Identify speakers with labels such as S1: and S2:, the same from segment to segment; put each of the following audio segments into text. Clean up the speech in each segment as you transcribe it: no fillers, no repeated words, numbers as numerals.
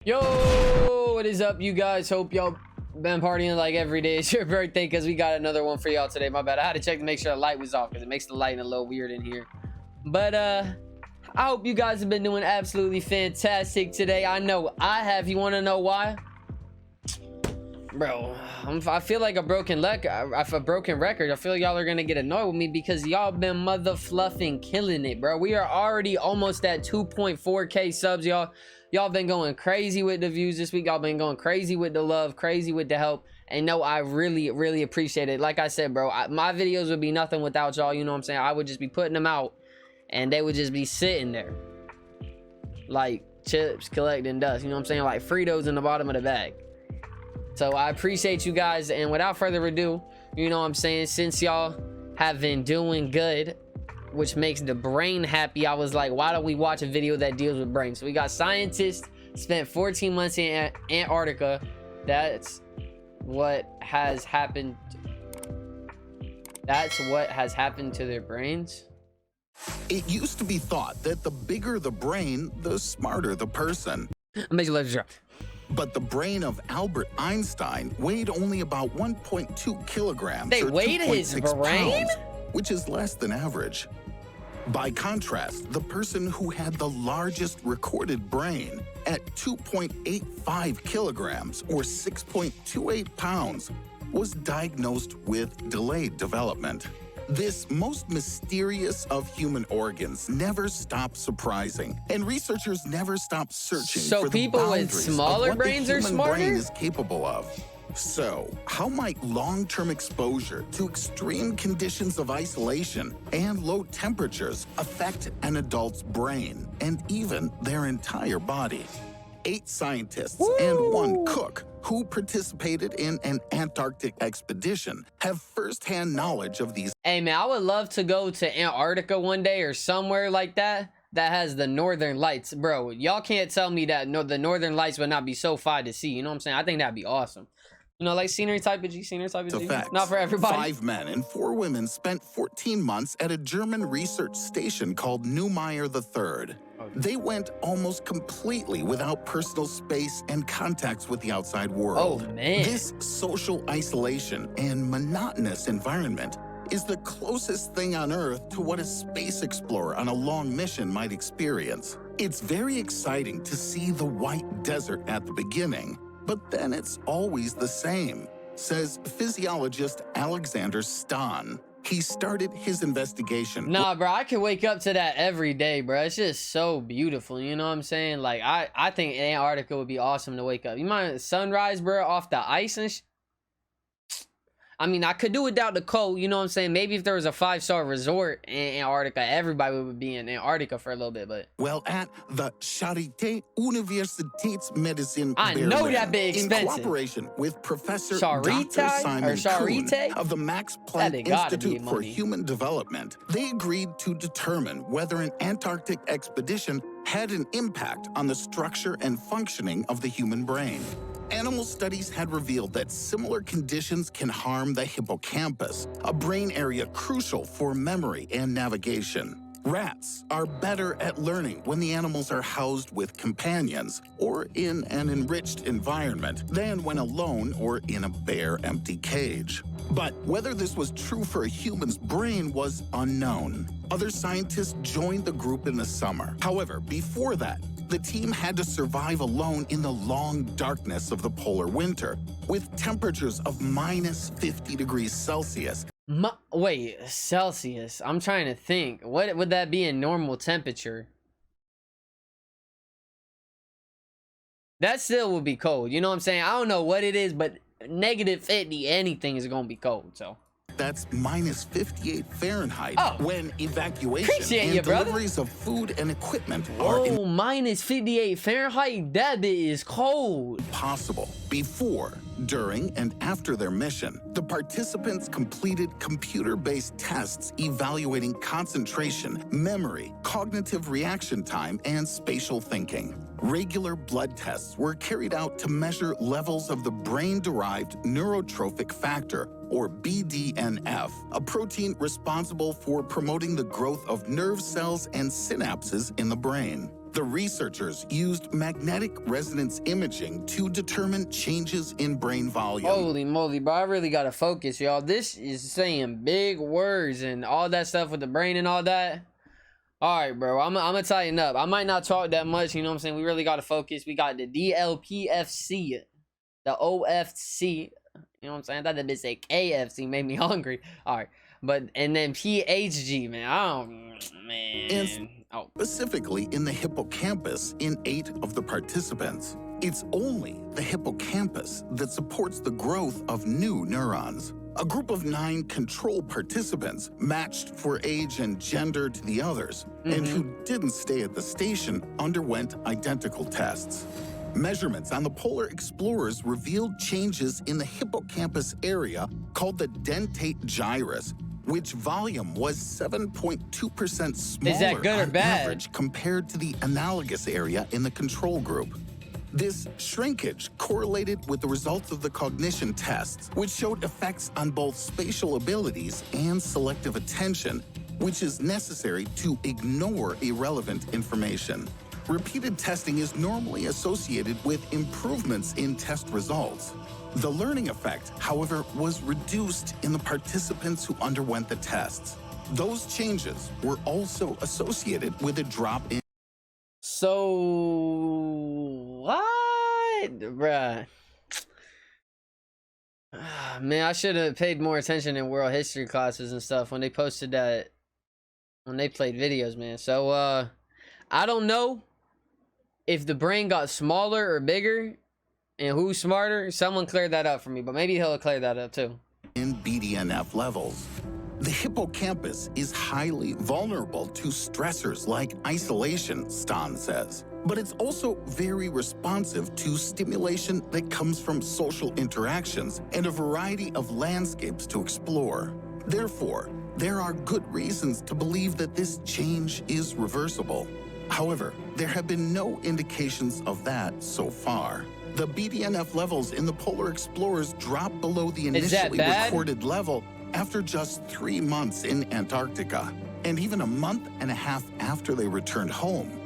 S1: Yo, what is up, you guys? Hope y'all been partying like every day. It's your birthday because we got another one for y'all today. My bad. I had to check to make sure the light was off because it makes the lighting a little weird in here. But I hope you guys have been doing absolutely fantastic today. I know I have. You want to know why? Bro, I feel like a broken record. I feel y'all are gonna get annoyed with me because y'all been mother fluffing killing it, bro. We are already almost at 2.4K subs, y'all. Y'all been going crazy with the views this week. Y'all been going crazy with the love, crazy with the help. And no, I really appreciate it. Like I said, bro, my videos would be nothing without y'all. You know what I'm saying? I would just be putting them out and they would just be sitting there like chips collecting dust. You know what I'm saying? Like Fritos in the bottom of the bag. So I appreciate you guys. And without further ado, you know what I'm saying? Since y'all have been doing good, which makes the brain happy, I was like, why don't we watch a video that deals with brains? So we got scientists spent 14 months in Antarctica. That's what has happened. That's what has happened to their brains.
S2: It used to be thought that the bigger the brain, the smarter the person. But the brain of Albert Einstein weighed only about 1.2 kilograms.
S1: They weighed his brain?
S2: Pounds, which is less than average. By contrast, the person who had the largest recorded brain at 2.85 kilograms or 6.28 pounds was diagnosed with delayed development. This most mysterious of human organs never stops surprising, and researchers never stop searching for the
S1: people with
S2: boundaries
S1: smaller
S2: of what
S1: brains
S2: the
S1: are
S2: human
S1: smarter?
S2: brain is capable of. So, how might long-term exposure to extreme conditions of isolation and low temperatures affect an adult's brain and even their entire body? 8 scientists and 1 cook who participated in an Antarctic expedition have firsthand knowledge of these.
S1: Hey man, I would love to go to Antarctica one day or somewhere like that has the northern lights. Bro, y'all can't tell me that the northern lights would not be so fun to see. You know what I'm saying? I think that'd be awesome. You know, like scenery type of G.
S2: Effects.
S1: Not for everybody.
S2: 5 men and 4 women spent 14 months at a German research station called Neumayer III. They went almost completely without personal space and contacts with the outside world.
S1: Oh, man.
S2: This social isolation and monotonous environment is the closest thing on Earth to what a space explorer on a long mission might experience. It's very exciting to see the white desert at the beginning, but then it's always the same, says physiologist Alexander Stan. He started his investigation.
S1: Nah, bro, I can wake up to that every day, bro. It's just so beautiful, you know what I'm saying? Like, I think Antarctica would be awesome to wake up. You mind sunrise, bro, off the ice and I mean, I could do without the cold, you know what I'm saying? Maybe if there was a 5-star resort in Antarctica, everybody would be in Antarctica for a little bit, but...
S2: Well, at the Charité Universitätsmedizin
S1: I know that bit expensive.
S2: In cooperation with Professor
S1: Charité
S2: Dr. Simon Kuhn of the Max Planck
S1: gotta
S2: Institute
S1: be
S2: for
S1: money.
S2: Human Development, they agreed to determine whether an Antarctic expedition had an impact on the structure and functioning of the human brain. Animal studies had revealed that similar conditions can harm the hippocampus, a brain area crucial for memory and navigation. Rats are better at learning when the animals are housed with companions or in an enriched environment than when alone or in a bare, empty cage. But whether this was true for a human's brain was unknown. Other scientists joined the group in the summer. However, before that, the team had to survive alone in the long darkness of the polar winter, with temperatures of minus 50 degrees Celsius.
S1: Wait, Celsius? I'm trying to think. What would that be in normal temperature? That still would be cold. You know what I'm saying? I don't know what it is, but negative 50, anything is going to be cold, so...
S2: That's minus 58 Fahrenheit when evacuation
S1: Appreciate
S2: and
S1: you, brother.
S2: deliveries of food and equipment are
S1: minus 58 Fahrenheit? That bit is cold.
S2: impossible. Before, during, and after their mission, the participants completed computer-based tests evaluating concentration, memory, cognitive reaction time, and spatial thinking. Regular blood tests were carried out to measure levels of the brain-derived neurotrophic factor, or BDNF, a protein responsible for promoting the growth of nerve cells and synapses in the brain. The researchers used magnetic resonance imaging to determine changes in brain volume.
S1: Holy moly, bro. I really gotta focus, y'all. This is saying big words and all that stuff with the brain and all that. All right, bro. I'm gonna tighten up. I might not talk that much, you know what I'm saying? We really gotta focus. We got the DLPFC, the OFC. You know what I'm saying? I thought that bitch say KFC, made me hungry. All right. But, and then PHG, man.
S2: Specifically in the hippocampus in 8 of the participants. It's only the hippocampus that supports the growth of new neurons. A group of 9 control participants matched for age and gender to the others, and who didn't stay at the station underwent identical tests. Measurements on the Polar Explorers revealed changes in the hippocampus area called the dentate gyrus, which volume was 7.2% smaller
S1: Is that good or
S2: on
S1: bad?
S2: average compared to the analogous area in the control group. This shrinkage correlated with the results of the cognition tests, which showed effects on both spatial abilities and selective attention, which is necessary to ignore irrelevant information. Repeated testing is normally associated with improvements in test results. The learning effect, however, was reduced in the participants who underwent the tests. Those changes were also associated with a drop in...
S1: So, what? Bruh. Man, I should have paid more attention in world history classes and stuff when they posted that, when they played videos, man. So, I don't know if the brain got smaller or bigger and who's smarter. Someone cleared that up for me, but maybe he'll clear that up too.
S2: In BDNF levels. The hippocampus is highly vulnerable to stressors like isolation, Stan says. But it's also very responsive to stimulation that comes from social interactions and a variety of landscapes to explore. Therefore, there are good reasons to believe that this change is reversible. However, there have been no indications of that so far. The BDNF levels in the Polar Explorers dropped below the initially recorded level after just 3 months in Antarctica, and even a month and a half after they returned home.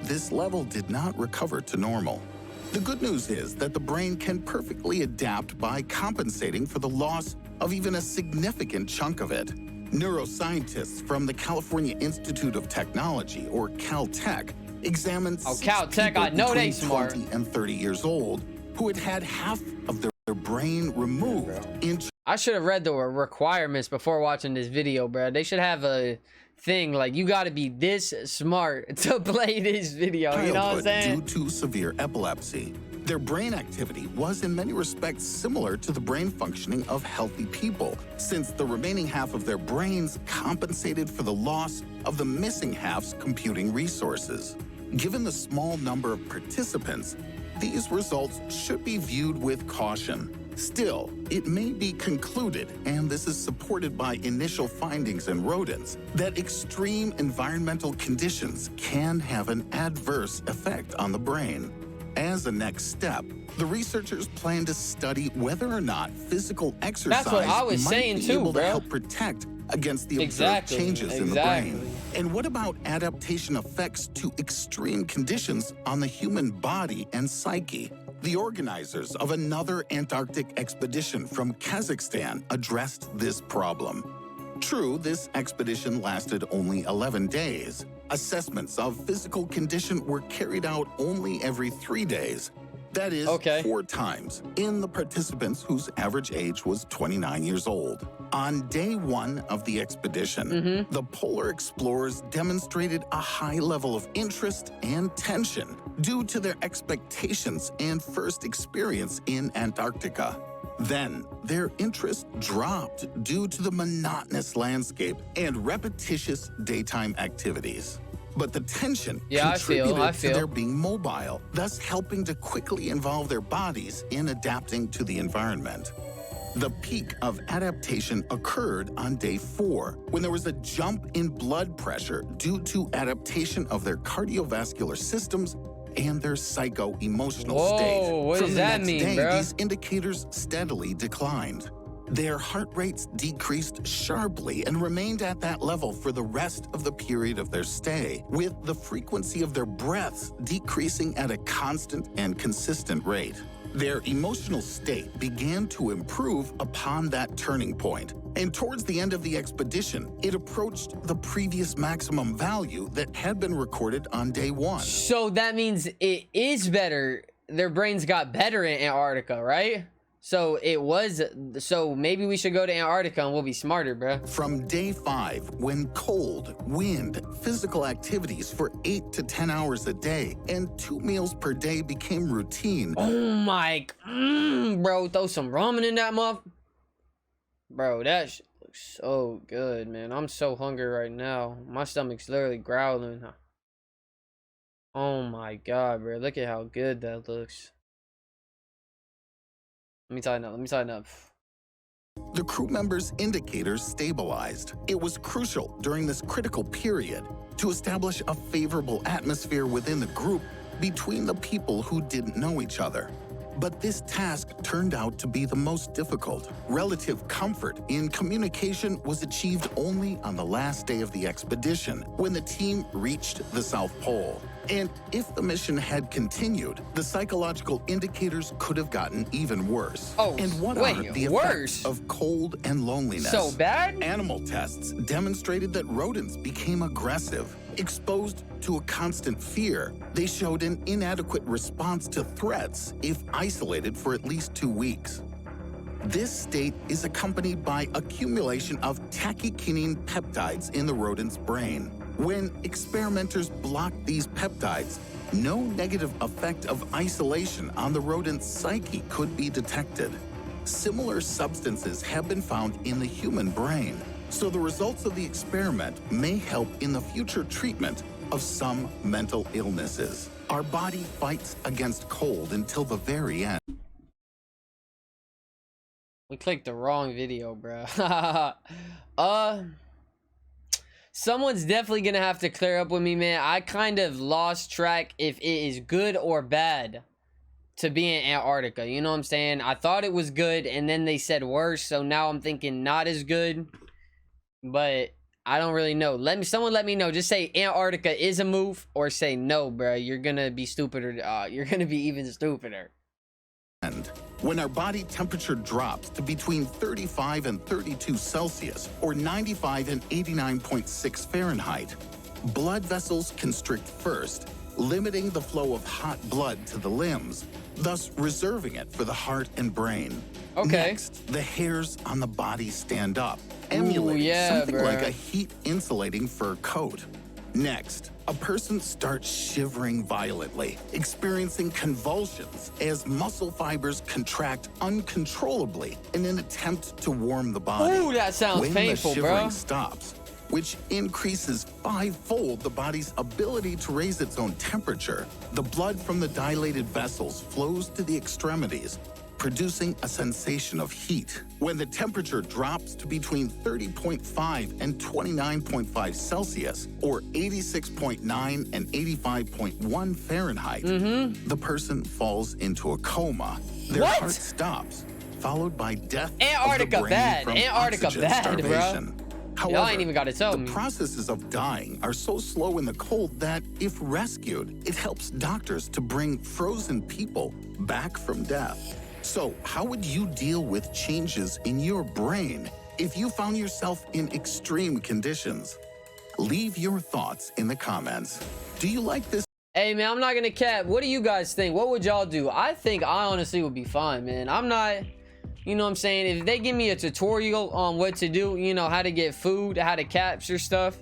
S2: This level did not recover to normal. The good news is that the brain can perfectly adapt by compensating for the loss of even a significant chunk of it. Neuroscientists from the California Institute of Technology, or Caltech, examined 6
S1: Caltech, I know they smart.
S2: 20 and 30 years old who had had half of their brain removed.
S1: I should have read the requirements before watching this video, bro. They should have a thing like, you got to be this smart to play this video. You know what I'm saying?
S2: Due to severe epilepsy. Their brain activity was in many respects similar to the brain functioning of healthy people, since the remaining half of their brains compensated for the loss of the missing half's computing resources. Given the small number of participants, these results should be viewed with caution. Still, it may be concluded, and this is supported by initial findings in rodents, that extreme environmental conditions can have an adverse effect on the brain. As a next step, the researchers plan to study whether or not physical exercise might be able to help protect against the observed changes in the brain. And what about adaptation effects to extreme conditions on the human body and psyche? The organizers of another Antarctic expedition from Kazakhstan addressed this problem. True, this expedition lasted only 11 days. Assessments of physical condition were carried out only every 3 days. That is 4 times in the participants whose average age was 29 years old. On day 1 of the expedition, the Polar Explorers demonstrated a high level of interest and tension due to their expectations and first experience in Antarctica. Then, their interest dropped due to the monotonous landscape and repetitious daytime activities. But the tension contributed to their being mobile, thus helping to quickly involve their bodies in adapting to the environment. The peak of adaptation occurred on day 4, when there was a jump in blood pressure due to adaptation of their cardiovascular systems and their psycho-emotional state.
S1: What does that mean, bro?
S2: These indicators steadily declined. Their heart rates decreased sharply and remained at that level for the rest of the period of their stay, with the frequency of their breaths decreasing at a constant and consistent rate. Their emotional state began to improve upon that turning point, and towards the end of the expedition, it approached the previous maximum value that had been recorded on day 1.
S1: So that means it is better. Their brains got better in Antarctica, right? So maybe we should go to Antarctica and we'll be smarter, bro.
S2: From day 5, when cold, wind, physical activities for 8 to 10 hours a day, and 2 meals per day became routine.
S1: Oh my, bro, throw some ramen in that muff. Bro, that shit looks so good, man. I'm so hungry right now. My stomach's literally growling. Oh my God, bro. Look at how good that looks. Let me tighten up.
S2: The crew members' indicators stabilized. It was crucial during this critical period to establish a favorable atmosphere within the group between the people who didn't know each other. But this task turned out to be the most difficult. Relative comfort in communication was achieved only on the last day of the expedition, when the team reached the South Pole. And if the mission had continued, the psychological indicators could have gotten even worse.
S1: Oh,
S2: and what are the effects of cold and loneliness?
S1: So bad?
S2: Animal tests demonstrated that rodents became aggressive. Exposed to a constant fear, they showed an inadequate response to threats if isolated for at least 2 weeks. This state is accompanied by accumulation of tachykinine peptides in the rodent's brain. When experimenters blocked these peptides, no negative effect of isolation on the rodent's psyche could be detected. Similar substances have been found in the human brain, so the results of the experiment may help in the future treatment of some mental illnesses. Our body fights against cold until the very end.
S1: We clicked the wrong video, bro. Someone's definitely gonna have to clear up with me, man. I kind of lost track if it is good or bad to be in Antarctica. You know what I'm saying? I thought it was good, and then they said worse, so now I'm thinking not as good. But I don't really know. Someone let me know. Just say Antarctica is a move, or say no, bro. You're gonna be stupider. You're gonna be even stupider.
S2: When our body temperature drops to between 35 and 32 Celsius, or 95 and 89.6 Fahrenheit, blood vessels constrict first, limiting the flow of hot blood to the limbs, thus reserving it for the heart and brain.
S1: Okay.
S2: Next, the hairs on the body stand up, emulating something like a heat-insulating fur coat. Next, a person starts shivering violently, experiencing convulsions as muscle fibers contract uncontrollably in an attempt to warm the body.
S1: Ooh, that sounds painful,
S2: when the shivering
S1: bro.
S2: stops, which increases 5-fold the body's ability to raise its own temperature, the blood from the dilated vessels flows to the extremities, producing a sensation of heat. When the temperature drops to between 30.5 and 29.5 Celsius, or 86.9 and 85.1 Fahrenheit, the person falls into a coma. Their heart stops, followed by death
S1: Antarctica
S2: of the brain
S1: bad.
S2: from
S1: Antarctica
S2: oxygen
S1: bad,
S2: starvation.
S1: bro. Y'all ain't even got to tell me.
S2: The processes of dying are so slow in the cold that, if rescued, it helps doctors to bring frozen people back from death. So, how would you deal with changes in your brain if you found yourself in extreme conditions? Leave your thoughts in the comments. Do you like this?
S1: Hey, man, I'm not gonna cap. What do you guys think? What would y'all do? I think I honestly would be fine, man. I'm not, you know what I'm saying? If they give me a tutorial on what to do, you know, how to get food, how to capture stuff,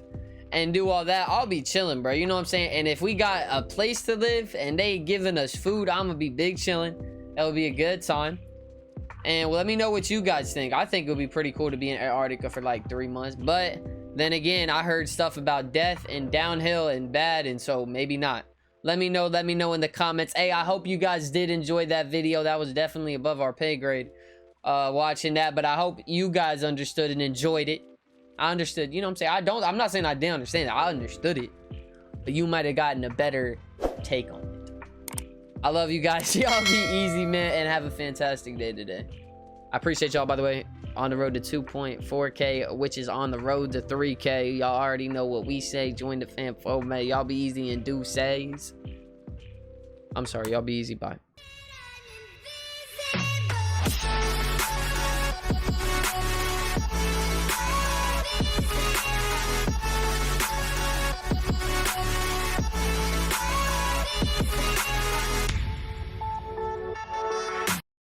S1: and do all that, I'll be chilling, bro. You know what I'm saying? And if we got a place to live and they giving us food, I'm gonna be big chilling. That would be a good time. And let me know what you guys think. I think it would be pretty cool to be in Antarctica for like 3 months. But then again, I heard stuff about death and downhill and bad, and so maybe not. Let me know in the comments. Hey, I hope you guys did enjoy that video. That was definitely above our pay grade watching that, but I hope you guys understood and enjoyed it. I understood, you know what I'm saying? I'm not saying I didn't understand it. I understood it, but you might have gotten a better take on it. I love you guys. Y'all be easy, man, and have a fantastic day today. I appreciate y'all, by the way. On the road to 2.4K, which is on the road to 3K. Y'all already know what we say. Join the fam, man. Y'all be easy and do says. I'm sorry, y'all be easy. Bye.